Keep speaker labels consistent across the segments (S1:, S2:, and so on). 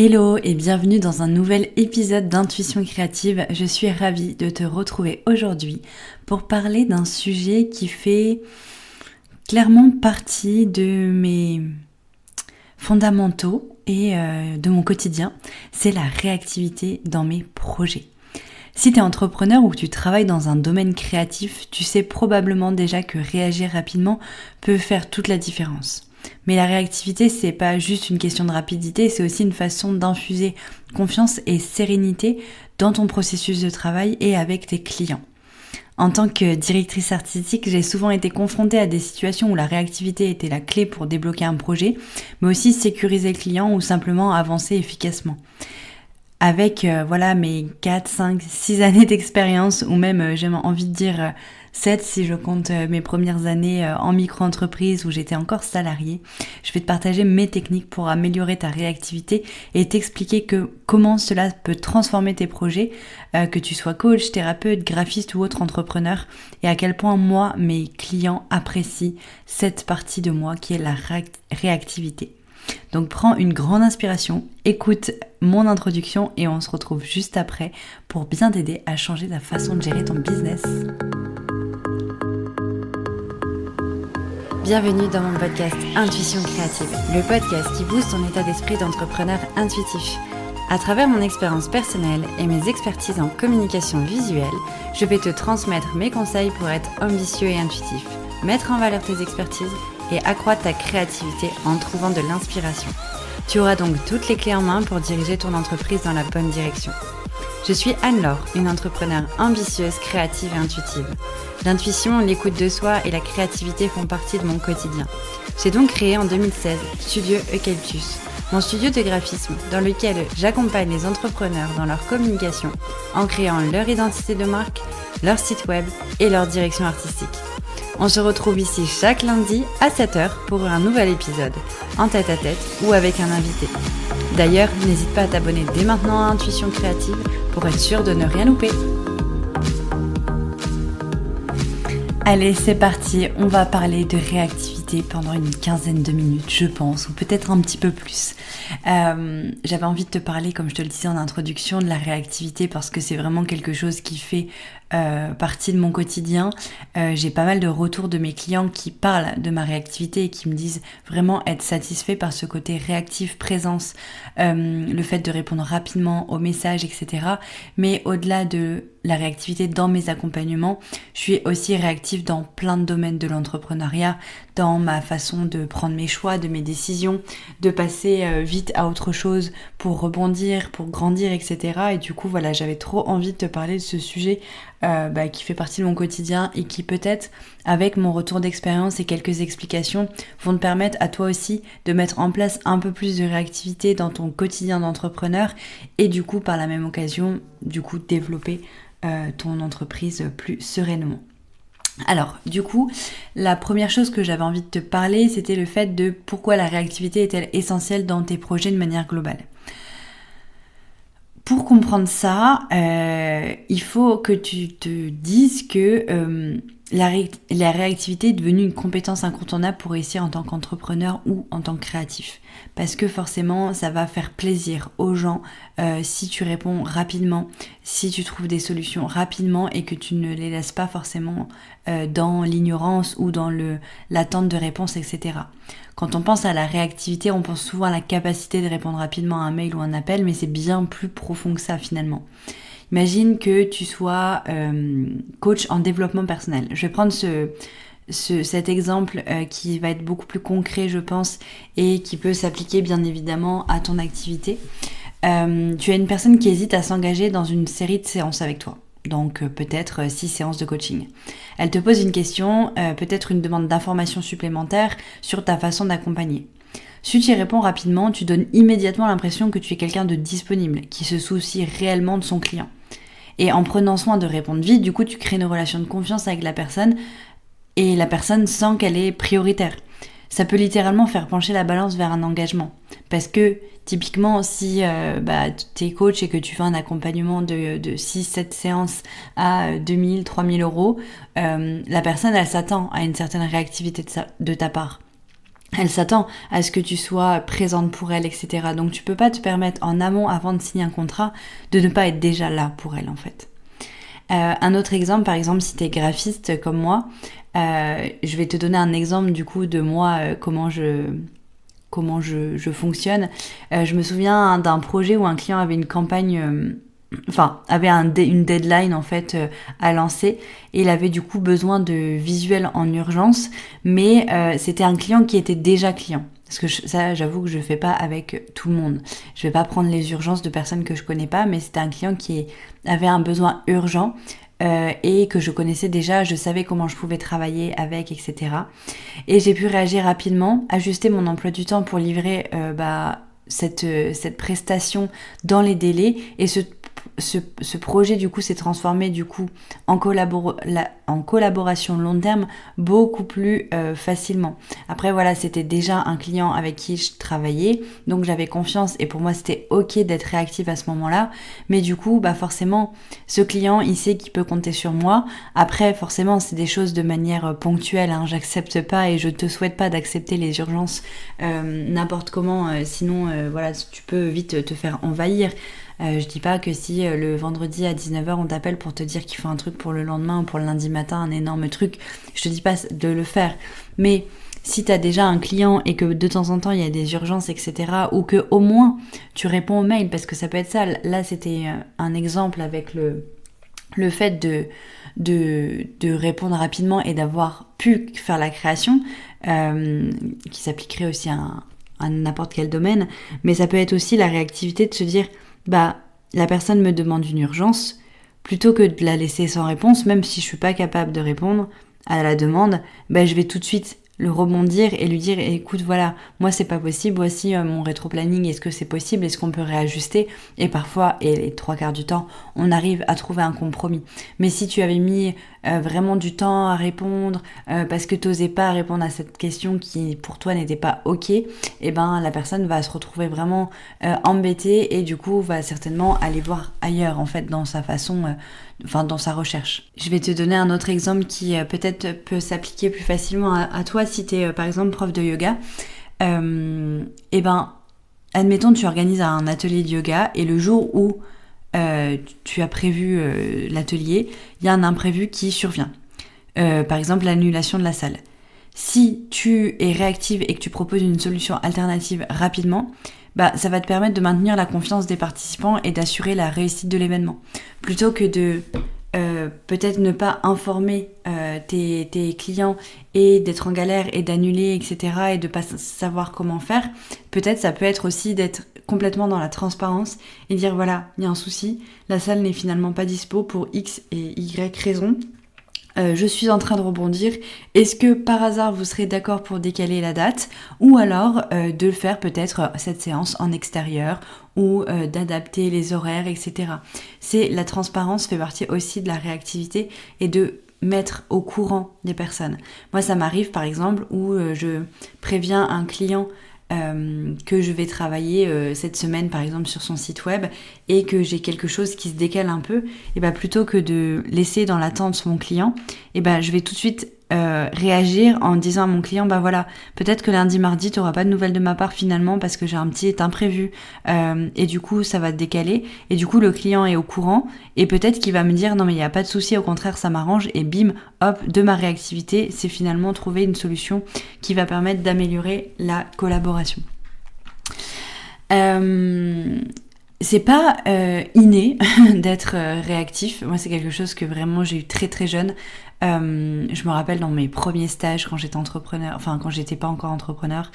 S1: Hello et bienvenue dans un nouvel épisode d'Intuition Créative. Je suis ravie de te retrouver aujourd'hui pour parler d'un sujet qui fait clairement partie de mes fondamentaux et de mon quotidien. C'est la réactivité dans mes projets. Si tu es entrepreneur ou que tu travailles dans un domaine créatif, tu sais probablement déjà que réagir rapidement peut faire toute la différence. Mais la réactivité, c'est pas juste une question de rapidité, c'est aussi une façon d'infuser confiance et sérénité dans ton processus de travail et avec tes clients. En tant que directrice artistique, j'ai souvent été confrontée à des situations où la réactivité était la clé pour débloquer un projet, mais aussi sécuriser le client ou simplement avancer efficacement. Avec mes 4, 5, 6 années d'expérience, ou même j'ai envie de dire 7 si je compte mes premières années en micro-entreprise où j'étais encore salariée, je vais te partager mes techniques pour améliorer ta réactivité et t'expliquer comment cela peut transformer tes projets, que tu sois coach, thérapeute, graphiste ou autre entrepreneur, et à quel point moi, mes clients apprécient cette partie de moi qui est la réactivité. Donc prends une grande inspiration, écoute mon introduction et on se retrouve juste après pour bien t'aider à changer ta façon de gérer ton business. Bienvenue dans mon podcast Intuition Créative, le podcast qui booste ton état d'esprit d'entrepreneur intuitif. À travers mon expérience personnelle et mes expertises en communication visuelle, je vais te transmettre mes conseils pour être ambitieux et intuitif, mettre en valeur tes expertises et accroître ta créativité en trouvant de l'inspiration. Tu auras donc toutes les clés en main pour diriger ton entreprise dans la bonne direction. Je suis Anne-Laure, une entrepreneure ambitieuse, créative et intuitive. L'intuition, l'écoute de soi et la créativité font partie de mon quotidien. J'ai donc créé en 2016 Studio Eucalyptus, mon studio de graphisme dans lequel j'accompagne les entrepreneurs dans leur communication en créant leur identité de marque, leur site web et leur direction artistique. On se retrouve ici chaque lundi à 7h pour un nouvel épisode, en tête-à-tête ou avec un invité. D'ailleurs, n'hésite pas à t'abonner dès maintenant à Intuition Créative pour être sûr de ne rien louper. Allez, c'est parti, on va parler de réactivité pendant une quinzaine de minutes, je pense, ou peut-être un petit peu plus. J'avais envie de te parler, comme je te le disais en introduction, de la réactivité parce que c'est vraiment quelque chose qui fait partie de mon quotidien. J'ai pas mal de retours de mes clients qui parlent de ma réactivité et qui me disent vraiment être satisfaits par ce côté réactif, présence, le fait de répondre rapidement aux messages, etc. Mais au-delà de la réactivité dans mes accompagnements, je suis aussi réactive dans plein de domaines de l'entrepreneuriat, dans ma façon de prendre mes choix, de mes décisions, de passer vite à autre chose pour rebondir, pour grandir, etc. Et du coup, voilà, j'avais trop envie de te parler de ce sujet qui fait partie de mon quotidien et qui peut-être, avec mon retour d'expérience et quelques explications, vont te permettre à toi aussi de mettre en place un peu plus de réactivité dans ton quotidien d'entrepreneur et du coup, par la même occasion, développer ton entreprise plus sereinement. Alors, du coup, la première chose que j'avais envie de te parler, c'était le fait de pourquoi la réactivité est-elle essentielle dans tes projets de manière globale. Pour comprendre ça, il faut que tu te dises que la réactivité est devenue une compétence incontournable pour réussir en tant qu'entrepreneur ou en tant que créatif. Parce que forcément, ça va faire plaisir aux gens si tu réponds rapidement, si tu trouves des solutions rapidement et que tu ne les laisses pas forcément dans l'ignorance ou dans l'attente de réponse, etc. Quand on pense à la réactivité, on pense souvent à la capacité de répondre rapidement à un mail ou un appel, mais c'est bien plus profond que ça finalement. Imagine que tu sois coach en développement personnel. Je vais prendre cet exemple qui va être beaucoup plus concret, je pense, et qui peut s'appliquer bien évidemment à ton activité. Tu as une personne qui hésite à s'engager dans une série de séances avec toi. Donc peut-être 6 séances de coaching. Elle te pose une question, peut-être une demande d'informations supplémentaires sur ta façon d'accompagner. Si tu y réponds rapidement, tu donnes immédiatement l'impression que tu es quelqu'un de disponible, qui se soucie réellement de son client. Et en prenant soin de répondre vite, du coup tu crées une relation de confiance avec la personne et la personne sent qu'elle est prioritaire. Ça peut littéralement faire pencher la balance vers un engagement. Parce que typiquement, si tu es coach et que tu fais un accompagnement de 6-7 séances à 2000, 3000 euros, la personne, elle s'attend à une certaine réactivité de ta part. Elle s'attend à ce que tu sois présente pour elle, etc. Donc tu peux pas te permettre en amont, avant de signer un contrat, de ne pas être déjà là pour elle en fait. Un autre exemple, par exemple, si tu es graphiste comme moi, je vais te donner un exemple du coup de moi, comment je fonctionne. Je me souviens d'un projet où un client avait une campagne, avait une deadline en fait à lancer, et il avait du coup besoin de visuels en urgence, mais c'était un client qui était déjà client. Parce que ça, j'avoue que je fais pas avec tout le monde. Je vais pas prendre les urgences de personnes que je connais pas, mais c'était un client qui avait un besoin urgent et que je connaissais déjà, je savais comment je pouvais travailler avec, etc. Et j'ai pu réagir rapidement, ajuster mon emploi du temps pour livrer cette prestation dans les délais, et ce projet du coup s'est transformé du coup en collaboration long terme beaucoup plus facilement. Après voilà, c'était déjà un client avec qui je travaillais, donc j'avais confiance et pour moi c'était ok d'être réactive à ce moment-là, mais du coup forcément ce client il sait qu'il peut compter sur moi. Après forcément c'est des choses de manière ponctuelle, hein. J'accepte pas et je te souhaite pas d'accepter les urgences n'importe comment, sinon voilà, tu peux vite te faire envahir. Je dis pas que si le vendredi à 19h on t'appelle pour te dire qu'il faut un truc pour le lendemain ou pour le lundi matin, un énorme truc, je te dis pas de le faire. Mais si t'as déjà un client et que de temps en temps il y a des urgences, etc., ou que au moins tu réponds aux mails, parce que ça peut être ça. Là c'était un exemple avec le fait de répondre rapidement et d'avoir pu faire la création, qui s'appliquerait aussi à n'importe quel domaine, mais ça peut être aussi la réactivité de se dire la personne me demande une urgence, plutôt que de la laisser sans réponse, même si je suis pas capable de répondre à la demande, je vais tout de suite le rebondir et lui dire écoute voilà, moi c'est pas possible, voici mon rétro-planning, est-ce que c'est possible, est-ce qu'on peut réajuster? Et parfois, et les 3/4 du temps, on arrive à trouver un compromis. Mais si tu avais mis vraiment du temps à répondre parce que t'osais pas répondre à cette question qui pour toi n'était pas ok, la personne va se retrouver vraiment embêtée et du coup va certainement aller voir ailleurs en fait dans sa façon dans sa recherche. Je vais te donner un autre exemple qui peut-être peut s'appliquer plus facilement à toi si tu es par exemple prof de yoga. Admettons tu organises un atelier de yoga et le jour où tu as prévu l'atelier, il y a un imprévu qui survient. Par exemple l'annulation de la salle. Si tu es réactive et que tu proposes une solution alternative rapidement, ça va te permettre de maintenir la confiance des participants et d'assurer la réussite de l'événement. Plutôt que de peut-être ne pas informer tes clients et d'être en galère et d'annuler, etc. et de pas savoir comment faire, peut-être ça peut être aussi d'être complètement dans la transparence et dire voilà, il y a un souci, la salle n'est finalement pas dispo pour X et Y raisons. Je suis en train de rebondir. Est-ce que par hasard vous serez d'accord pour décaler la date, ou alors de faire peut-être cette séance en extérieur ou d'adapter les horaires, etc. La transparence fait partie aussi de la réactivité et de mettre au courant des personnes. Moi ça m'arrive par exemple où je préviens un client que je vais travailler cette semaine par exemple sur son site web et que j'ai quelque chose qui se décale un peu, et plutôt que de laisser dans l'attente mon client, je vais tout de suite réagir en disant à mon client voilà, peut-être que lundi mardi tu n'auras pas de nouvelles de ma part finalement parce que j'ai un petit imprévu et du coup ça va te décaler, et du coup le client est au courant et peut-être qu'il va me dire non mais il n'y a pas de souci, au contraire ça m'arrange, et bim hop, de ma réactivité c'est finalement trouver une solution qui va permettre d'améliorer la collaboration. C'est pas inné d'être réactif. Moi c'est quelque chose que vraiment j'ai eu très très jeune. Je me rappelle dans mes premiers stages quand j'étais entrepreneur, quand j'étais pas encore entrepreneur,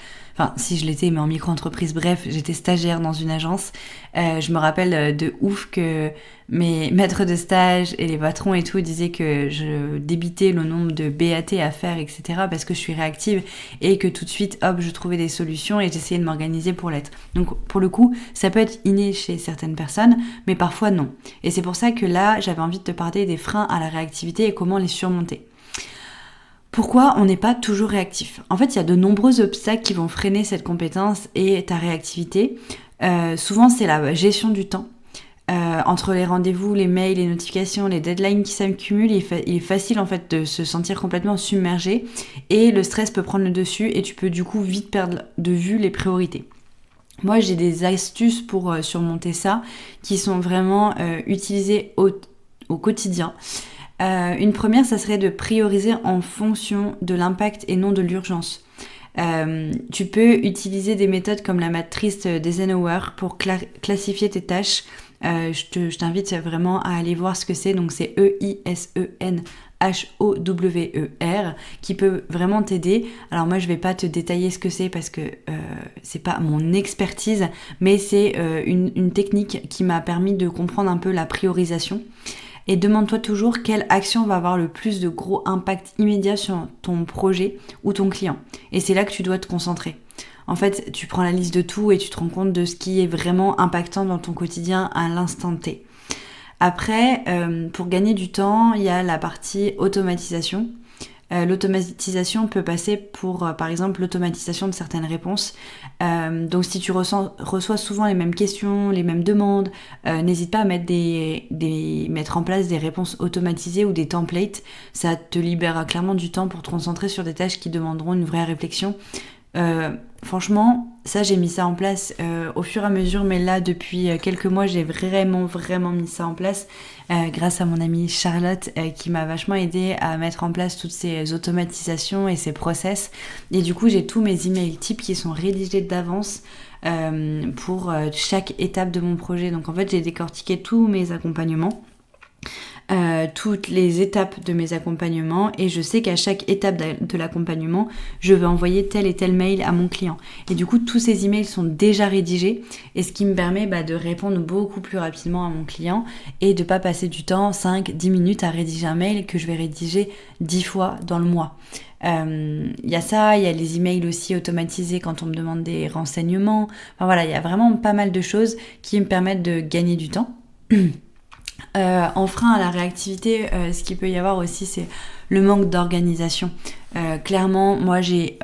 S1: si je l'étais mais en micro-entreprise, bref, j'étais stagiaire dans une agence. Je me rappelle de ouf que mes maîtres de stage et les patrons et tout disaient que je débitais le nombre de BAT à faire, etc. parce que je suis réactive et que tout de suite, hop, je trouvais des solutions et j'essayais de m'organiser pour l'être. Donc pour le coup, ça peut être inné chez certaines personnes, mais parfois non. Et c'est pour ça que là, j'avais envie de te parler des freins à la réactivité et comment les surmonter. Pourquoi on n'est pas toujours réactif? En fait, il y a de nombreux obstacles qui vont freiner cette compétence et ta réactivité. Souvent, c'est la gestion du temps. Entre les rendez-vous, les mails, les notifications, les deadlines qui s'accumulent, il est facile en fait de se sentir complètement submergé et le stress peut prendre le dessus et tu peux du coup vite perdre de vue les priorités. Moi, j'ai des astuces pour surmonter ça qui sont vraiment utilisées au quotidien. Une première, ça serait de prioriser en fonction de l'impact et non de l'urgence. Tu peux utiliser des méthodes comme la matrice d'Eisenhower pour classifier tes tâches. Je t'invite vraiment à aller voir ce que c'est. Donc c'est Eisenhower qui peut vraiment t'aider. Alors moi je vais pas te détailler ce que c'est parce que c'est pas mon expertise, mais c'est une technique qui m'a permis de comprendre un peu la priorisation. Et demande-toi toujours quelle action va avoir le plus de gros impact immédiat sur ton projet ou ton client. Et c'est là que tu dois te concentrer. En fait, tu prends la liste de tout et tu te rends compte de ce qui est vraiment impactant dans ton quotidien à l'instant T. Après, pour gagner du temps, il y a la partie automatisation. L'automatisation peut passer pour, par exemple, l'automatisation de certaines réponses. Donc si tu reçois souvent les mêmes questions, les mêmes demandes, n'hésite pas à mettre en place des réponses automatisées ou des templates. Ça te libérera clairement du temps pour te concentrer sur des tâches qui demanderont une vraie réflexion. Franchement, ça j'ai mis ça en place au fur et à mesure, mais là depuis quelques mois j'ai vraiment mis ça en place grâce à mon amie Charlotte qui m'a vachement aidé à mettre en place toutes ces automatisations et ces process. Et du coup j'ai tous mes emails types qui sont rédigés d'avance pour chaque étape de mon projet. Donc en fait j'ai décortiqué tous mes accompagnements. Toutes les étapes de mes accompagnements et je sais qu'à chaque étape de l'accompagnement je vais envoyer tel et tel mail à mon client et du coup tous ces emails sont déjà rédigés et ce qui me permet de répondre beaucoup plus rapidement à mon client et de pas passer du temps 5-10 minutes à rédiger un mail que je vais rédiger 10 fois dans le mois. Il y a ça, il y a les emails aussi automatisés quand on me demande des renseignements. Enfin voilà, il y a vraiment pas mal de choses qui me permettent de gagner du temps. En frein à la réactivité, ce qu'il peut y avoir aussi, c'est le manque d'organisation. Clairement, moi j'ai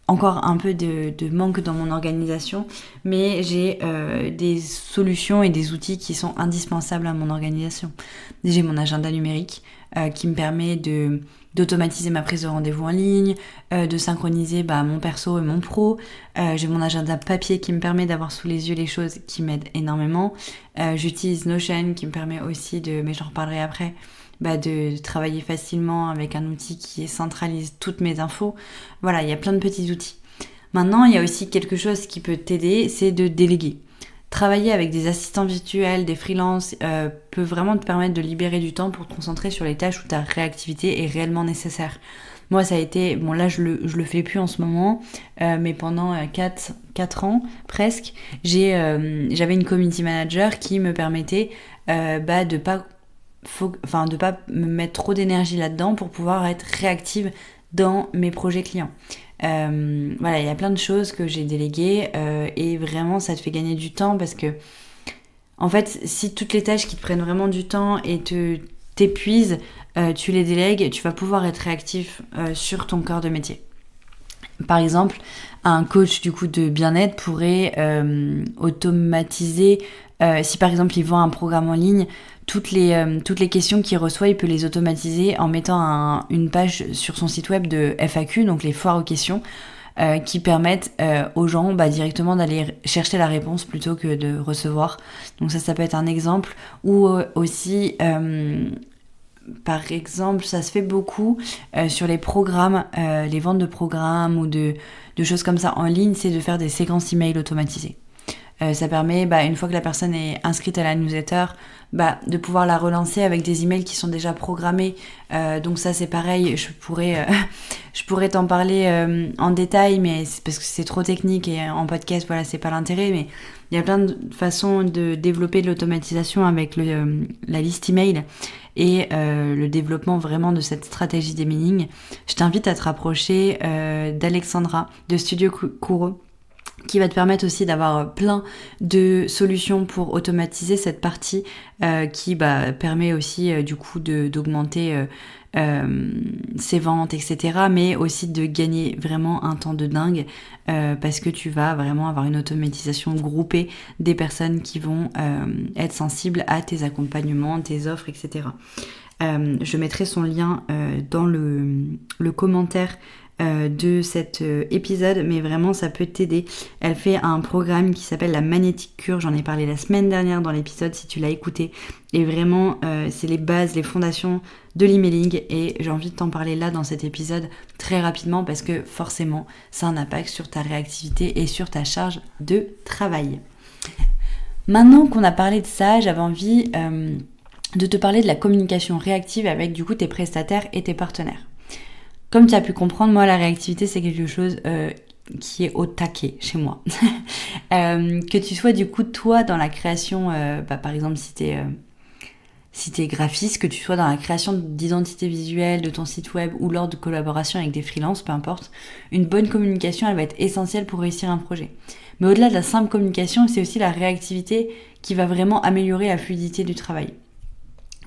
S1: encore un peu de manque dans mon organisation, mais j'ai des solutions et des outils qui sont indispensables à mon organisation. J'ai mon agenda numérique qui me permet d'automatiser ma prise de rendez-vous en ligne, de synchroniser mon perso et mon pro. J'ai mon agenda papier qui me permet d'avoir sous les yeux les choses qui m'aident énormément. J'utilise Notion qui me permet aussi mais j'en reparlerai après, de travailler facilement avec un outil qui centralise toutes mes infos. Voilà, il y a plein de petits outils. Maintenant, il y a aussi quelque chose qui peut t'aider, c'est de déléguer. Travailler avec des assistants virtuels, des freelances, peut vraiment te permettre de libérer du temps pour te concentrer sur les tâches où ta réactivité est réellement nécessaire. Moi, ça a été... Bon, là, je le fais plus en ce moment, mais pendant 4 ans, presque, j'avais une community manager qui me permettait de pas me mettre trop d'énergie là-dedans pour pouvoir être réactive dans mes projets clients. Voilà, il y a plein de choses que j'ai déléguées et vraiment ça te fait gagner du temps parce que en fait si toutes les tâches qui te prennent vraiment du temps et t'épuisent, tu les délègues, tu vas pouvoir être réactif sur ton cœur de métier. Par exemple, un coach du coup de bien-être pourrait automatiser, si par exemple il vend un programme en ligne, toutes les questions qu'il reçoit, il peut les automatiser en mettant une page sur son site web de FAQ, donc les foires aux questions, qui permettent aux gens directement d'aller chercher la réponse plutôt que de recevoir. Donc ça peut être un exemple. Ou aussi... par exemple, ça se fait beaucoup sur les programmes, les ventes de programmes ou de choses comme ça en ligne, c'est de faire des séquences email automatisées. Ça permet, une fois que la personne est inscrite à la newsletter, de pouvoir la relancer avec des emails qui sont déjà programmés. Donc ça, c'est pareil, je pourrais t'en parler en détail, mais c'est parce que c'est trop technique et en podcast, voilà, c'est pas l'intérêt. Mais il y a plein de façons de développer de l'automatisation avec la liste email et le développement vraiment de cette stratégie d'emailing. Je t'invite à te rapprocher d'Alexandra de Studio Kuro. qui va te permettre aussi d'avoir plein de solutions pour automatiser cette partie qui permet aussi du coup d'augmenter ses ventes, etc. Mais aussi de gagner vraiment un temps de dingue parce que tu vas vraiment avoir une automatisation groupée des personnes qui vont être sensibles à tes accompagnements, tes offres, etc. Je mettrai son lien dans le commentaire de cet épisode, mais vraiment ça peut t'aider. Elle fait un programme qui s'appelle la Magnétique Cure, j'en ai parlé la semaine dernière dans l'épisode si tu l'as écouté, et vraiment c'est les bases, les fondations de l'emailing, et j'ai envie de t'en parler là dans cet épisode très rapidement parce que forcément ça a un impact sur ta réactivité et sur ta charge de travail. Maintenant qu'on a parlé de ça, j'avais envie de te parler de la communication réactive avec du coup tes prestataires et tes partenaires. Comme tu as pu comprendre, moi, la réactivité, c'est quelque chose qui est au taquet chez moi. Que tu sois, du coup, toi, dans la création, par exemple, si t'es graphiste, que tu sois dans la création d'identité visuelle, de ton site web ou lors de collaboration avec des freelances, peu importe, une bonne communication, elle va être essentielle pour réussir un projet. Mais au-delà de la simple communication, c'est aussi la réactivité qui va vraiment améliorer la fluidité du travail.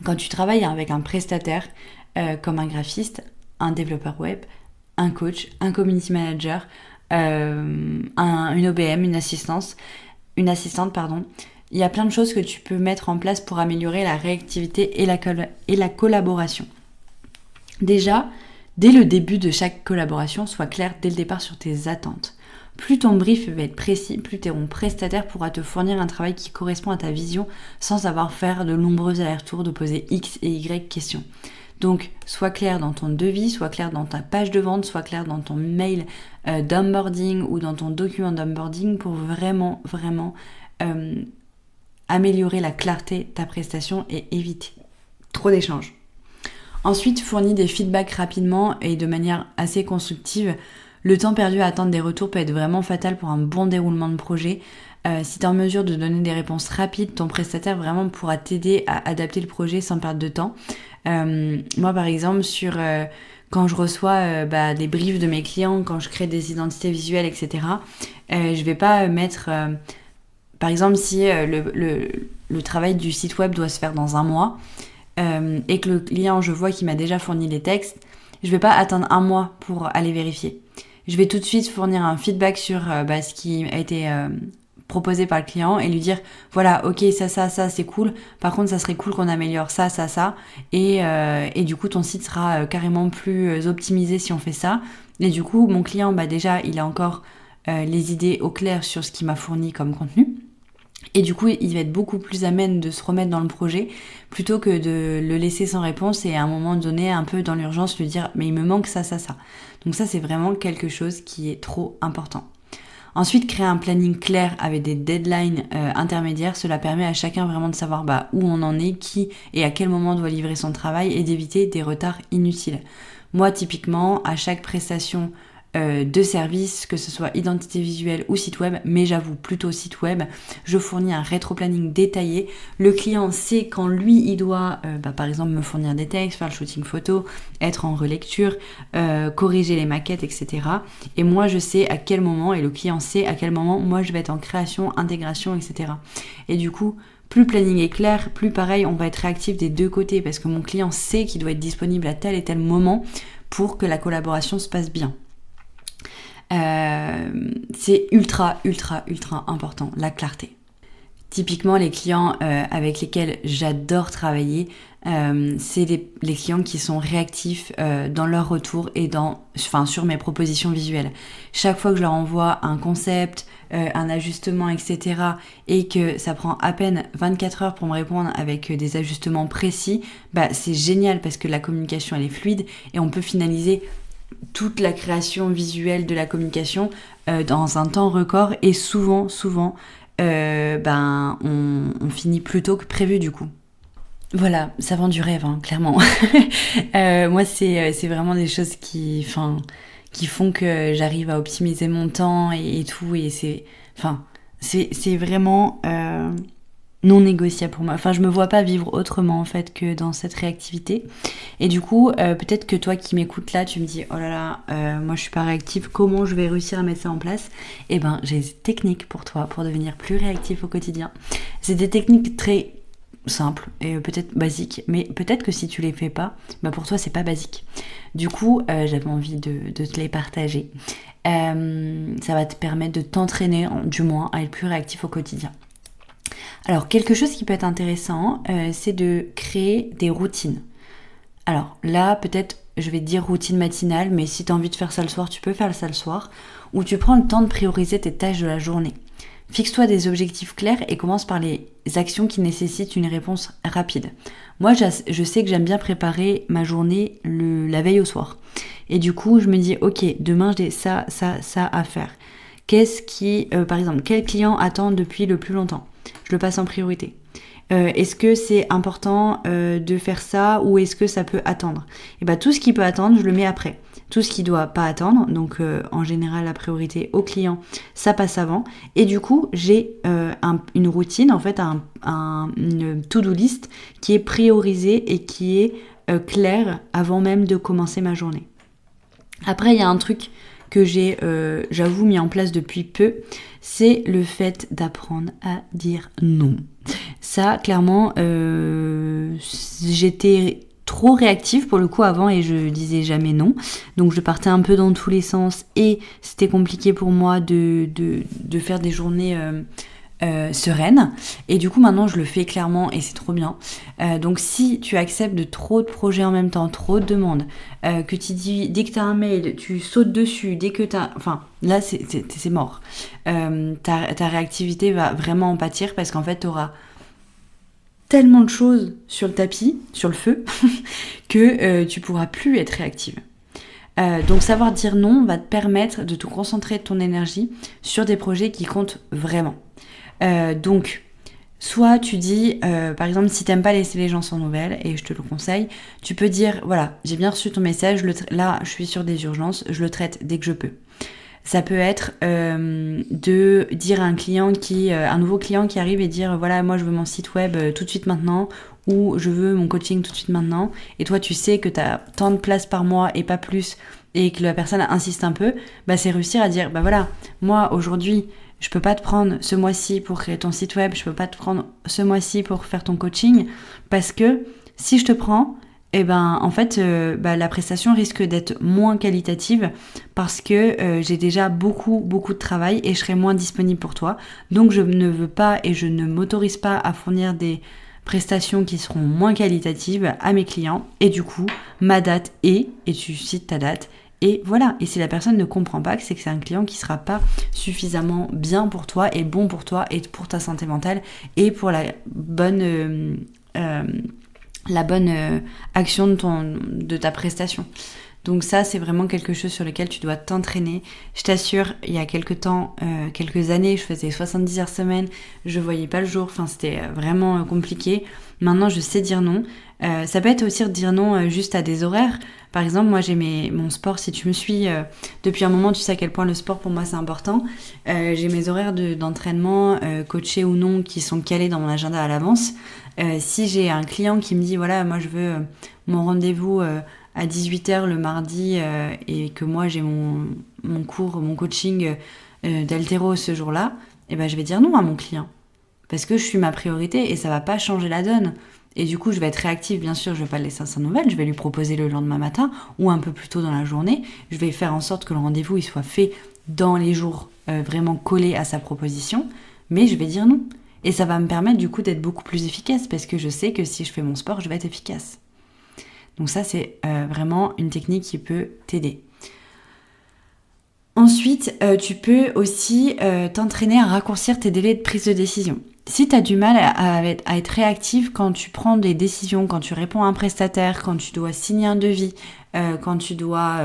S1: Quand tu travailles avec un prestataire, comme un graphiste, un développeur web, un coach, un community manager, une OBM, une assistante, il y a plein de choses que tu peux mettre en place pour améliorer la réactivité et la collaboration. Déjà, dès le début de chaque collaboration, sois clair dès le départ sur tes attentes. Plus ton brief va être précis, plus ton prestataire pourra te fournir un travail qui correspond à ta vision sans avoir à faire de nombreux allers-retours, de poser X et Y questions. Donc, sois clair dans ton devis, sois clair dans ta page de vente, sois clair dans ton mail d'onboarding ou dans ton document d'onboarding pour vraiment améliorer la clarté de ta prestation et éviter trop d'échanges. Ensuite, fournis des feedbacks rapidement et de manière assez constructive. Le temps perdu à attendre des retours peut être vraiment fatal pour un bon déroulement de projet. Si tu es en mesure de donner des réponses rapides, ton prestataire vraiment pourra t'aider à adapter le projet sans perdre de temps. Moi par exemple quand je reçois des briefs de mes clients, quand je crée des identités visuelles, etc., je vais pas mettre par exemple si le travail du site web doit se faire dans un mois et que le client, je vois qu'il m'a déjà fourni les textes, je vais pas attendre un mois pour aller vérifier. Je vais tout de suite fournir un feedback sur ce qui a été proposé par le client et lui dire voilà, ok, ça c'est cool, par contre ça serait cool qu'on améliore ça et du coup ton site sera carrément plus optimisé si on fait ça. Et du coup mon client déjà il a encore les idées au clair sur ce qu'il m'a fourni comme contenu et du coup il va être beaucoup plus amène de se remettre dans le projet plutôt que de le laisser sans réponse et à un moment donné un peu dans l'urgence lui dire mais il me manque ça. Donc ça c'est vraiment quelque chose qui est trop important. Ensuite, créer un planning clair avec des deadlines intermédiaires, cela permet à chacun vraiment de savoir où on en est, qui et à quel moment doit livrer son travail et d'éviter des retards inutiles. Moi, typiquement, à chaque prestation de service, que ce soit identité visuelle ou site web, mais j'avoue plutôt site web, je fournis un rétro-planning détaillé. Le client sait quand lui, il doit, par exemple, me fournir des textes, faire le shooting photo, être en relecture, corriger les maquettes, etc. Et moi, je sais à quel moment, et le client sait à quel moment, moi, je vais être en création, intégration, etc. Et du coup, plus le planning est clair, plus pareil, on va être réactif des deux côtés, parce que mon client sait qu'il doit être disponible à tel et tel moment pour que la collaboration se passe bien. C'est ultra important, la clarté. Typiquement, les clients avec lesquels j'adore travailler, c'est les clients qui sont réactifs dans leur retour et sur mes propositions visuelles. Chaque fois que je leur envoie un concept, un ajustement, etc., et que ça prend à peine 24 heures pour me répondre avec des ajustements précis, c'est génial parce que la communication elle est fluide et on peut finaliser toute la création visuelle de la communication dans un temps record et souvent on finit plus tôt que prévu du coup. Voilà, ça vend du rêve, clairement. Moi, c'est vraiment des choses qui font que j'arrive à optimiser mon temps et tout, et c'est vraiment non négociable pour moi. Enfin, je me vois pas vivre autrement en fait que dans cette réactivité. Et du coup, peut-être que toi qui m'écoutes là, tu me dis oh là là, moi je suis pas réactive, comment je vais réussir à mettre ça en place? Eh ben, j'ai des techniques pour toi pour devenir plus réactif au quotidien. C'est des techniques très simples et peut-être basiques, mais peut-être que si tu les fais pas, bah pour toi c'est pas basique. Du coup, j'avais envie de te les partager. Ça va te permettre de t'entraîner, du moins, à être plus réactif au quotidien. Alors, quelque chose qui peut être intéressant, c'est de créer des routines. Alors là, peut-être, je vais te dire routine matinale, mais si tu as envie de faire ça le soir, tu peux faire ça le soir, où tu prends le temps de prioriser tes tâches de la journée. Fixe-toi des objectifs clairs et commence par les actions qui nécessitent une réponse rapide. Moi, je sais que j'aime bien préparer ma journée la veille au soir. Et du coup, je me dis, ok, demain j'ai ça à faire. Par exemple, quel client attend depuis le plus longtemps? Je le passe en priorité. Est-ce que c'est important de faire ça ou est-ce que ça peut attendre? Et ben tout ce qui peut attendre, je le mets après. Tout ce qui doit pas attendre, donc en général la priorité au client, ça passe avant. Et du coup, j'ai une routine, en fait, une to-do list qui est priorisée et qui est claire avant même de commencer ma journée. Après, il y a un truc que j'ai, j'avoue, mis en place depuis peu, c'est le fait d'apprendre à dire non. Ça, clairement, j'étais trop réactive pour le coup avant et je disais jamais non. Donc je partais un peu dans tous les sens et c'était compliqué pour moi de faire des journées sereines. Et du coup maintenant je le fais clairement et c'est trop bien. Donc si tu acceptes de trop de projets en même temps, trop de demandes, que tu dis dès que tu as un mail, tu sautes dessus, dès que tu as... Enfin là c'est mort. Ta réactivité va vraiment en pâtir parce qu'en fait tu auras tellement de choses sur le tapis, sur le feu, que tu pourras plus être réactive. Donc savoir dire non va te permettre de te concentrer ton énergie sur des projets qui comptent vraiment. Donc, soit tu dis, par exemple, si t'aimes pas laisser les gens sans nouvelles, et je te le conseille, tu peux dire, voilà, j'ai bien reçu ton message, là je suis sur des urgences, je le traite dès que je peux. Ça peut être de dire à un nouveau client qui arrive et dire, voilà, moi je veux mon site web tout de suite maintenant, ou je veux mon coaching tout de suite maintenant, et toi tu sais que t'as tant de places par mois et pas plus, et que la personne insiste un peu, bah c'est réussir à dire, bah voilà, moi aujourd'hui, je peux pas te prendre ce mois-ci pour créer ton site web, je peux pas te prendre ce mois-ci pour faire ton coaching, parce que si je te prends, eh ben en fait la prestation risque d'être moins qualitative parce que j'ai déjà beaucoup de travail et je serai moins disponible pour toi. Donc je ne veux pas et je ne m'autorise pas à fournir des prestations qui seront moins qualitatives à mes clients et du coup ma date et tu cites ta date. Et voilà, et si la personne ne comprend pas, c'est que c'est un client qui sera pas suffisamment bien pour toi et bon pour toi et pour ta santé mentale et pour la bonne action de ta prestation. Donc ça, c'est vraiment quelque chose sur lequel tu dois t'entraîner. Je t'assure, il y a quelques années, je faisais 70 heures semaine, je voyais pas le jour, enfin c'était vraiment compliqué. Maintenant, je sais dire non. Ça peut être aussi dire non juste à des horaires. Par exemple, moi j'ai mon sport, si tu me suis depuis un moment, tu sais à quel point le sport pour moi c'est important. J'ai mes horaires d'entraînement, coachés ou non, qui sont calés dans mon agenda à l'avance. Si j'ai un client qui me dit, voilà, moi je veux mon rendez-vous à 18h le mardi et que moi j'ai mon cours, mon coaching d'haltéro ce jour-là, et ben je vais dire non à mon client. Parce que je suis ma priorité et ça va pas changer la donne. Et du coup, je vais être réactive, bien sûr, je vais pas le laisser sans nouvelles, je vais lui proposer le lendemain matin ou un peu plus tôt dans la journée. Je vais faire en sorte que le rendez-vous il soit fait dans les jours vraiment collés à sa proposition, mais je vais dire non. Et ça va me permettre du coup d'être beaucoup plus efficace parce que je sais que si je fais mon sport, je vais être efficace. Donc ça, c'est vraiment une technique qui peut t'aider. Ensuite, tu peux aussi t'entraîner à raccourcir tes délais de prise de décision. Si tu as du mal à être réactif quand tu prends des décisions, quand tu réponds à un prestataire, quand tu dois signer un devis, quand tu dois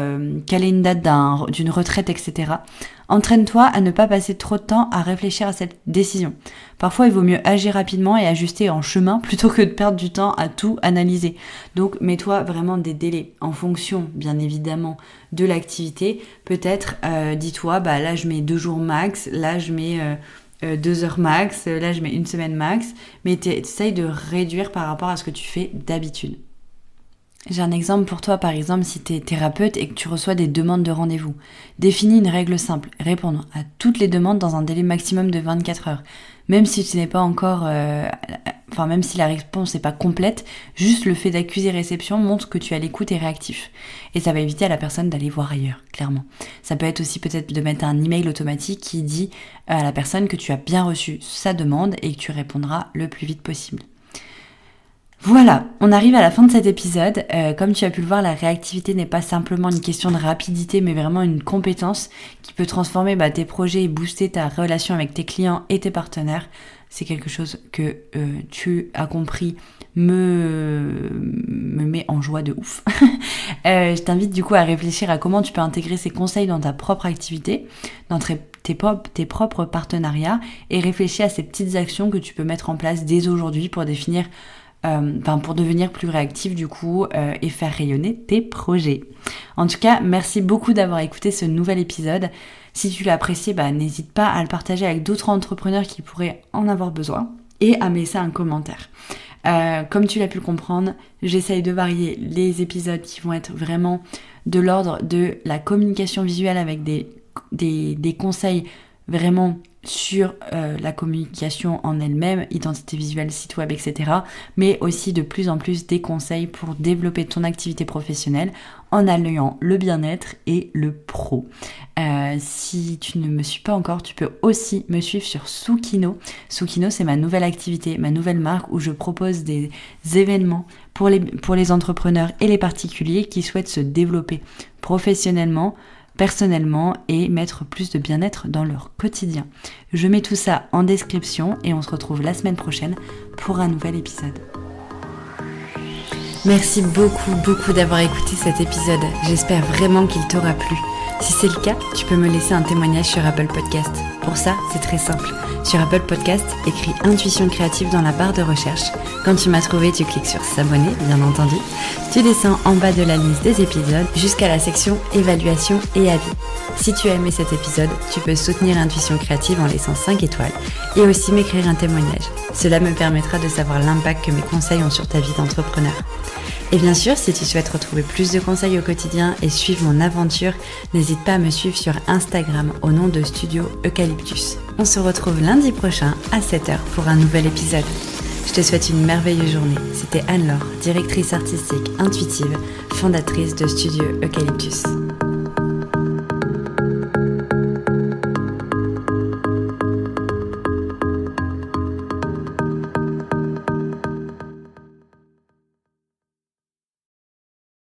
S1: caler une date d'une retraite, etc., entraîne-toi à ne pas passer trop de temps à réfléchir à cette décision. Parfois, il vaut mieux agir rapidement et ajuster en chemin plutôt que de perdre du temps à tout analyser. Donc, mets-toi vraiment des délais en fonction, bien évidemment, de l'activité. Peut-être, dis-toi, là, je mets 2 jours max, là, je mets 2 heures max, là je mets 1 semaine max, mais tu essayes de réduire par rapport à ce que tu fais d'habitude. J'ai un exemple pour toi, par exemple, si tu es thérapeute et que tu reçois des demandes de rendez-vous. Définis une règle simple, répondre à toutes les demandes dans un délai maximum de 24 heures. Même si tu n'es pas encore... même si la réponse n'est pas complète, juste le fait d'accuser réception montre que tu es à l'écoute et réactif. Et ça va éviter à la personne d'aller voir ailleurs, clairement. Ça peut être aussi peut-être de mettre un email automatique qui dit à la personne que tu as bien reçu sa demande et que tu répondras le plus vite possible. Voilà, on arrive à la fin de cet épisode. Comme tu as pu le voir, la réactivité n'est pas simplement une question de rapidité, mais vraiment une compétence qui peut transformer tes projets et booster ta relation avec tes clients et tes partenaires. C'est quelque chose que tu as compris me met en joie de ouf. Je t'invite du coup à réfléchir à comment tu peux intégrer ces conseils dans ta propre activité, dans tes propres partenariats, et réfléchir à ces petites actions que tu peux mettre en place dès aujourd'hui pour pour devenir plus réactif du coup et faire rayonner tes projets. En tout cas, merci beaucoup d'avoir écouté ce nouvel épisode. Si tu l'as apprécié, n'hésite pas à le partager avec d'autres entrepreneurs qui pourraient en avoir besoin et à me laisser un commentaire. Comme tu l'as pu le comprendre, j'essaye de varier les épisodes qui vont être vraiment de l'ordre de la communication visuelle avec des conseils vraiment sur la communication en elle-même, identité visuelle, site web, etc. Mais aussi de plus en plus des conseils pour développer ton activité professionnelle en alliant le bien-être et le pro. Si tu ne me suis pas encore, tu peux aussi me suivre sur Soukino. Soukino, c'est ma nouvelle activité, ma nouvelle marque où je propose des événements pour les entrepreneurs et les particuliers qui souhaitent se développer professionnellement, personnellement et mettre plus de bien-être dans leur quotidien. Je mets tout ça en description et on se retrouve la semaine prochaine pour un nouvel épisode. Merci beaucoup d'avoir écouté cet épisode. J'espère vraiment qu'il t'aura plu. Si c'est le cas, tu peux me laisser un témoignage sur Apple Podcast. Pour ça, c'est très simple. Sur Apple Podcast, écris Intuition Créative dans la barre de recherche. Quand tu m'as trouvé, tu cliques sur s'abonner, bien entendu. Tu descends en bas de la liste des épisodes jusqu'à la section évaluation et avis. Si tu as aimé cet épisode, tu peux soutenir Intuition Créative en laissant 5 étoiles et aussi m'écrire un témoignage. Cela me permettra de savoir l'impact que mes conseils ont sur ta vie d'entrepreneur. Et bien sûr, si tu souhaites retrouver plus de conseils au quotidien et suivre mon aventure, n'hésite pas à me suivre sur Instagram au nom de Studio Eucalyptus. On se retrouve lundi prochain à 7h pour un nouvel épisode. Je te souhaite une merveilleuse journée. C'était Anne-Laure, directrice artistique intuitive, fondatrice de Studio Eucalyptus.